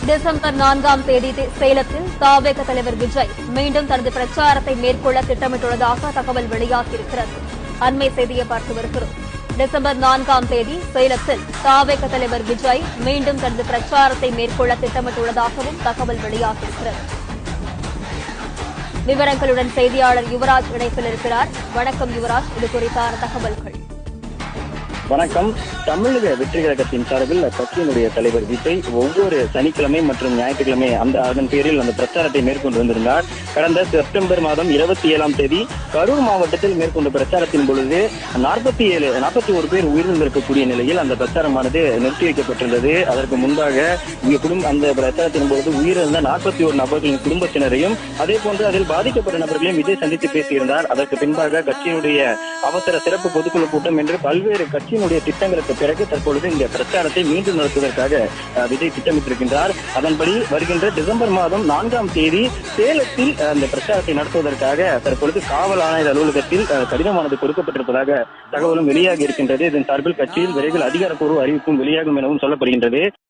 December 4ஆம் தேதி சேலத்தில் தவேக தலைவர் விஜய் மீண்டும் தனது பிரச்சாரத்தை மேற்கொள்ள திட்டமிட்டுள்ளதாக தகவல் வெளியாகியிருக்கிறது. அண்மை செய்தியை பார்த்து வருகிறோம். டிசம்பர் 4ஆம் தேதி சேலத்தில் தவேக தலைவர் விஜய் மீண்டும் தனது பிரச்சாரத்தை மேற்கொள்ள திட்டமிட்டுள்ளதாகவும் தகவல் வெளியாகியிருக்கிறது. விவரங்களுடன் செய்தியாளர் யுவராஜ் இணைப்பில் இருக்கிறார். வணக்கம் யுவராஜ், இது குறித்தான தகவல்கள். வணக்கம். தமிழக வெற்றி கழகத்தின் சார்பில் கட்சியினுடைய தலைவர் விஜய் ஒவ்வொரு சனிக்கிழமை மற்றும் ஞாயிற்றுக்கிழமை அதன் பேரில் அந்த பிரச்சாரத்தை மேற்கொண்டு வந்திருந்தார். கடந்த செப்டம்பர் மாதம் 27ஆம் தேதி கரூர் மாவட்டத்தில் மேற்கொண்ட பிரச்சாரத்தின் பொழுது 41 பேர் உயிரிழந்திருக்கக்கூடிய நிலையில் அந்த பிரச்சாரமானது நிறுத்தி வைக்கப்பட்டிருந்தது. அதற்கு முன்பாக அந்த பிரச்சாரத்தின் பொழுது உயிரிழந்த 41 நபர்களின் குடும்பத்தினரையும் அதே போன்று அதில் பாதிக்கப்பட்ட நபர்களையும் விஜய் சந்தித்து பேசியிருந்தார். அதற்கு பின்பாக கட்சியினுடைய அவசர சிறப்பு பொதுக்குழு கூட்டம் என்று பல்வேறு கட்சியினுடைய திட்டங்களுக்கு பிறகு தற்பொழுது இந்த பிரச்சாரத்தை மீண்டும் நடத்துவதற்காக விஜய் திட்டமிட்டிருக்கின்றார். அதன்படி வருகின்ற டிசம்பர் மாதம் 4ஆம் தேதி சேலத்தில் அந்த பிரச்சாரத்தை நடத்துவதற்காக தற்பொழுது காவல் ஆணையர் அலுவலகத்தில் கடிதமானது கொடுக்கப்பட்டிருப்பதாக தகவலும் வெளியாகி இருக்கின்றது. இதன் சார்பில் கட்சியில் விரைவில் அதிகாரப்பூர்வ அறிவிப்பும் வெளியாகும் எனவும் சொல்லப்படுகின்றது.